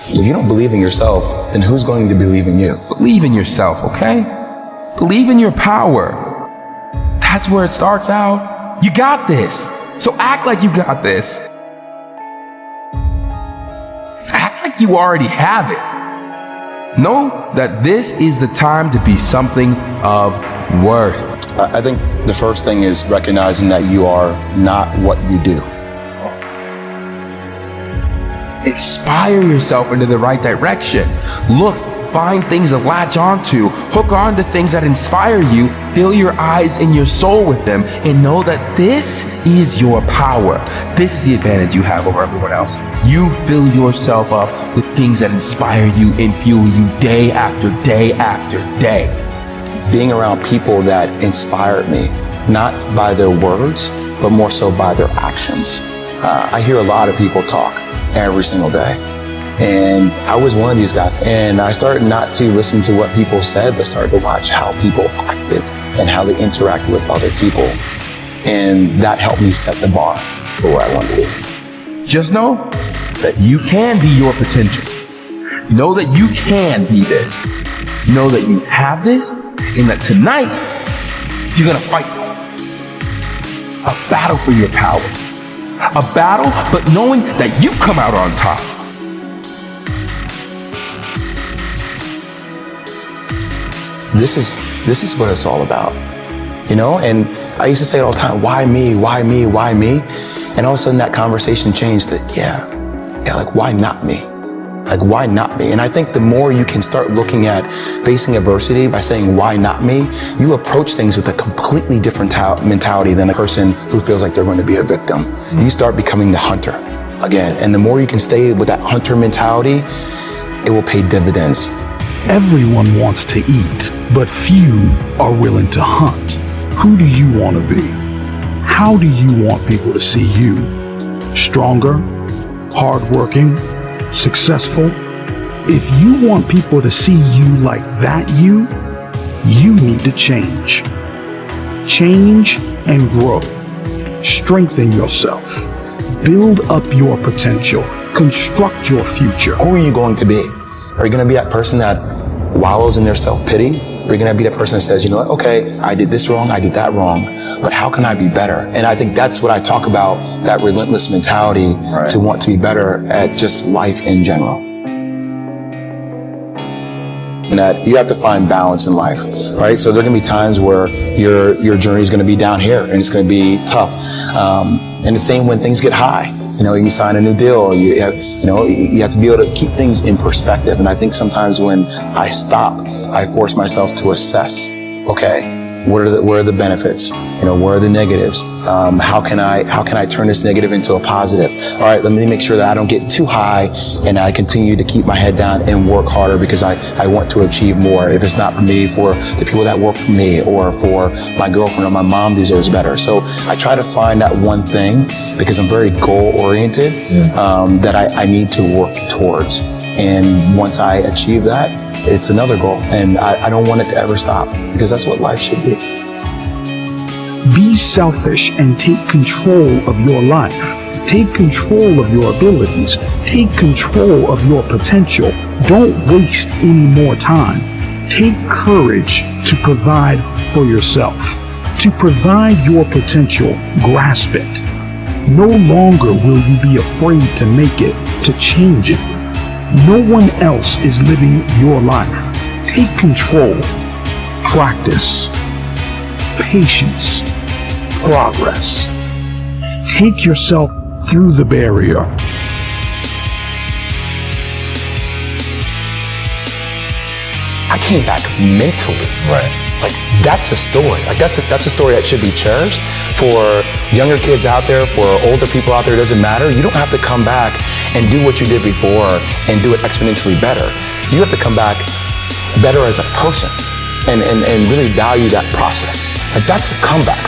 If you don't believe in yourself, then who's going to believe in you? Believe in yourself, okay? Believe in your power. That's where it starts out. You got this. So act like you got this. Act like you already have it. Know that this is the time to be something of worth. I think the first thing is recognizing that you are not what you do. Inspire yourself into the right direction. Look, find things to latch onto. Hook on to things that inspire you. Fill your eyes and your soul with them, and know that this is your power. This is the advantage you have over everyone else. You fill yourself up with things that inspire you and fuel you day after day after day. Being around people that inspired me, not by their words, but more so by their actions. I hear a lot of people talk every single day. And I was one of these guys. And I started not to listen to what people said, but started to watch how people acted and how they interacted with other people. And that helped me set the bar for where I wanted to be. Just know that you can be your potential. Know that you can be this. Know that you have this, and that tonight you're gonna fight a battle for your power. A battle, but knowing that you come out on top. This is what it's all about, you know? And I used to say it all the time, why me, why me, why me? And all of a sudden that conversation changed to, yeah, like why not me? Like why not me? And I think the more you can start looking at facing adversity by saying, why not me? You approach things with a completely different mentality than a person who feels like they're going to be a victim. You start becoming the hunter again. And the more you can stay with that hunter mentality, it will pay dividends. Everyone wants to eat, but few are willing to hunt. Who do you want to be? How do you want people to see you? Stronger, hardworking, successful? If you want people to see you like that you need to change. Change and grow. Strengthen yourself. Build up your potential. Construct your future. Who are you going to be? Are you going to be that person that wallows in their self-pity? Or are you going to be that person that says, you know what, okay, I did this wrong, I did that wrong, but how can I be better? And I think that's what I talk about, that relentless mentality to want to be better at just life in general. And that you have to find balance in life, right? So there are going to be times where your journey is going to be down here and it's going to be tough. And the same when things get high. You know, you sign a new deal, you have to be able to keep things in perspective. And I think sometimes when I stop, I force myself to assess, okay, what are the benefits? You know, where are the negatives? How can I turn this negative into a positive? All right, let me make sure that I don't get too high and I continue to keep my head down and work harder because I want to achieve more. If it's not for me, for the people that work for me or for my girlfriend or my mom deserves better. So I try to find that one thing because I'm very goal oriented that I need to work towards. And once I achieve that, it's another goal. And I don't want it to ever stop because that's what life should be. Be selfish and take control of your life. Take control of your abilities. Take control of your potential. Don't waste any more time. Take courage to provide for yourself. To provide your potential, grasp it. No longer will you be afraid to make it, to change it. No one else is living your life. Take control. Practice. Patience. Progress. Take yourself through the barrier. I came back mentally. Right. Like that's a story. Like that's a story that should be cherished for younger kids out there, for older people out there. It doesn't matter. You don't have to come back and do what you did before and do it exponentially better. You have to come back better as a person and really value that process. Like that's a comeback.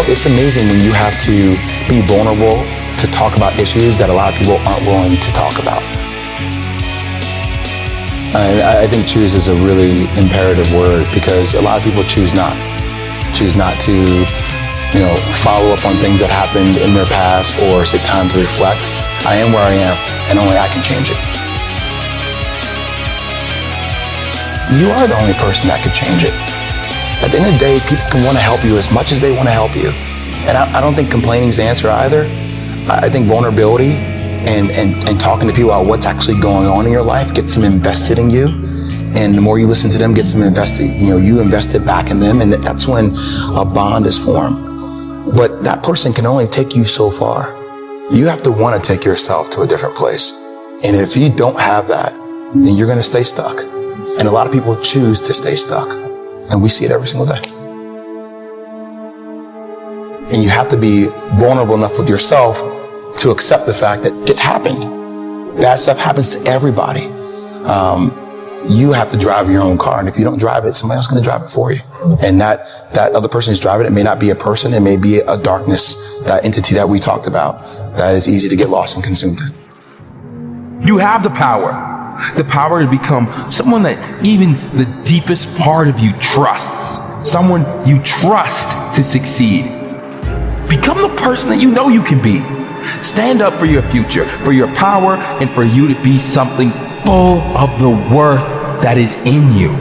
It's amazing when you have to be vulnerable to talk about issues that a lot of people aren't willing to talk about. I think choose is a really imperative word because a lot of people choose not to, follow up on things that happened in their past or take time to reflect. I am where I am and only I can change it. you are the only person that could change it. At the end of the day, people can want to help you as much as they want to help you. And I don't think complaining is the answer either. I think vulnerability and talking to people about what's actually going on in your life gets them invested in you. And the more you listen to them, gets them invested, you invest it back in them. And that's when a bond is formed. But that person can only take you so far. You have to want to take yourself to a different place. And if you don't have that, then you're going to stay stuck. And a lot of people choose to stay stuck. And we see it every single day. And you have to be vulnerable enough with yourself to accept the fact that it happened. Bad stuff happens to everybody. You have to drive your own car. And if you don't drive it, somebody else is going to drive it for you. And that other person is driving it. It may not be a person. It may be a darkness, that entity that we talked about, that is easy to get lost and consumed in. You have the power to become someone that even the deepest part of you trusts, someone you trust to succeed. Become the person that you know you can be. Stand up for your future, for your power, and for you to be something full of the worth that is in you.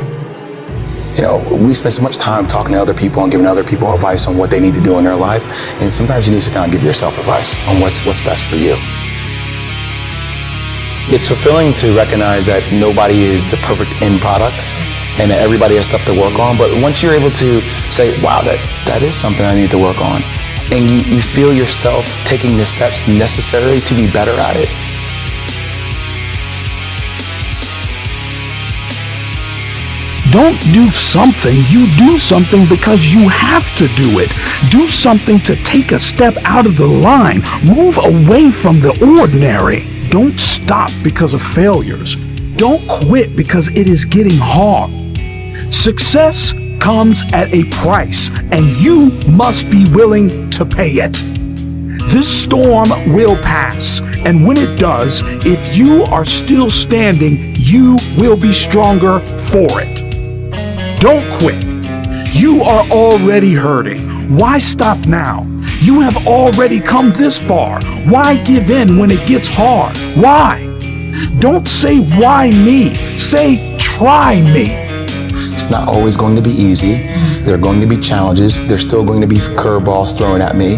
We spend so much time talking to other people and giving other people advice on what they need to do in their life. And sometimes you need to sit down and give yourself advice on what's best for you. It's fulfilling to recognize that nobody is the perfect end product and that everybody has stuff to work on. But once you're able to say, wow, that is something I need to work on, and you feel yourself taking the steps necessary to be better at it, Don't do something, you do something because you have to do it. Do something to take a step out of the line. Move away from the ordinary. Don't stop because of failures. Don't quit because it is getting hard. Success comes at a price, and you must be willing to pay it. This storm will pass, and when it does, if you are still standing, you will be stronger for it. Don't quit. You are already hurting. Why stop now? You have already come this far. Why give in when it gets hard? Why? Don't say, why me? Say, try me. It's not always going to be easy. There are going to be challenges. There's still going to be curveballs thrown at me.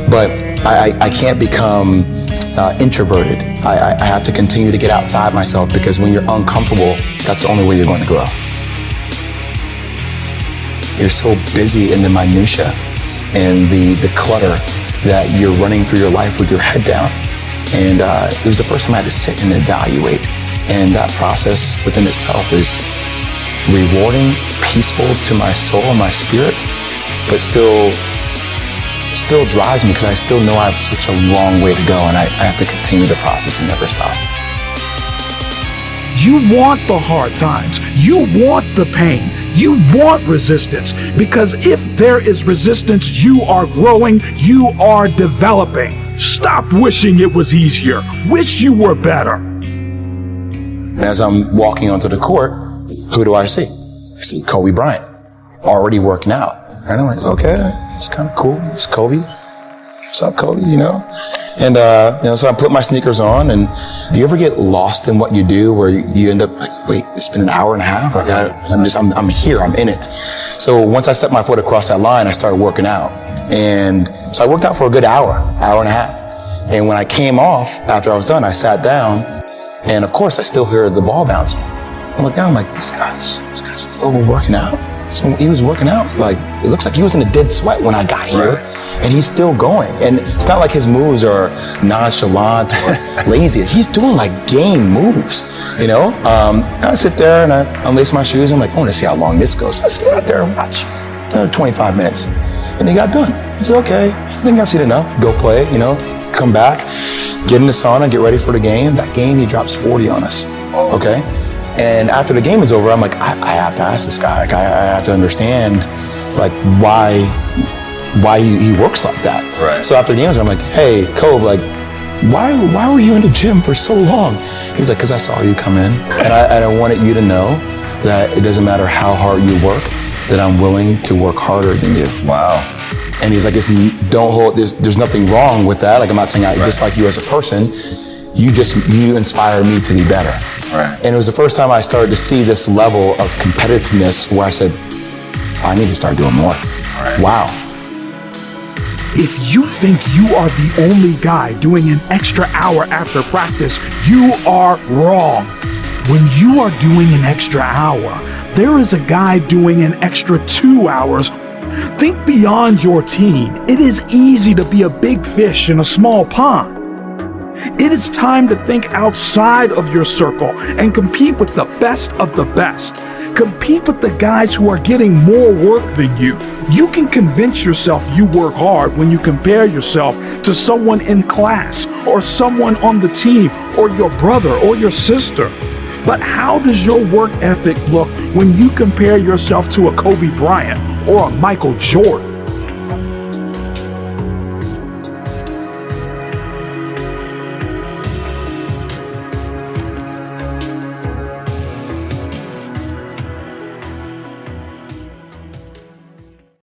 But I can't become introverted. I have to continue to get outside myself, because when you're uncomfortable, that's the only way you're going to grow. You're so busy in the minutia and the clutter that you're running through your life with your head down. And it was the first time I had to sit and evaluate. And that process within itself is rewarding, peaceful to my soul and my spirit, but still drives me, because I still know I have such a long way to go, and I have to continue the process and never stop. You want the hard times. You want the pain. You want resistance, because if there is resistance, you are growing, you are developing. Stop wishing it was easier. Wish you were better. And as I'm walking onto the court, who do I see? I see Kobe Bryant, already working out. And I'm like, okay, it's kind of cool. It's Kobe. What's up, Kobe? And so I put my sneakers on. And do you ever get lost in what you do, where you end up like, wait, it's been an hour and a half? Like I'm here, I'm in it. So once I set my foot across that line, I started working out. And so I worked out for a good hour and a half. And when I came off, after I was done, I sat down, and of course I still hear the ball bouncing. I look down, I'm like, this guy's still working out. So he was working out, like, it looks like he was in a dead sweat when I got here, and he's still going. And it's not like his moves are nonchalant or lazy. He's doing like game moves, I sit there and I unlace my shoes. I'm like, I want to see how long this goes. So I sit out there and watch another 25 minutes. And he got done. I said, okay, I think I've seen enough. Go play, come back, get in the sauna, get ready for the game. That game, he drops 40 on us, okay? And after the game is over, I'm like, I have to ask this guy. Like, I have to understand, like, why he works like that. Right. So after the game is over, I'm like, hey, Kobe, like, why were you in the gym for so long? He's like, because I saw you come in, and I wanted you to know that it doesn't matter how hard you work, that I'm willing to work harder than you. Wow. And he's like, there's nothing wrong with that. Like, I'm not saying I dislike you as a person. you inspire me to be better. Right. And it was the first time I started to see this level of competitiveness where I said, I need to start doing more. Right. Wow. If you think you are the only guy doing an extra hour after practice, you are wrong. When you are doing an extra hour, there is a guy doing an extra 2 hours. Think beyond your team. It is easy to be a big fish in a small pond. It is time to think outside of your circle and compete with the best of the best. Compete with the guys who are getting more work than you. You can convince yourself you work hard when you compare yourself to someone in class or someone on the team or your brother or your sister. But how does your work ethic look when you compare yourself to a Kobe Bryant or a Michael Jordan?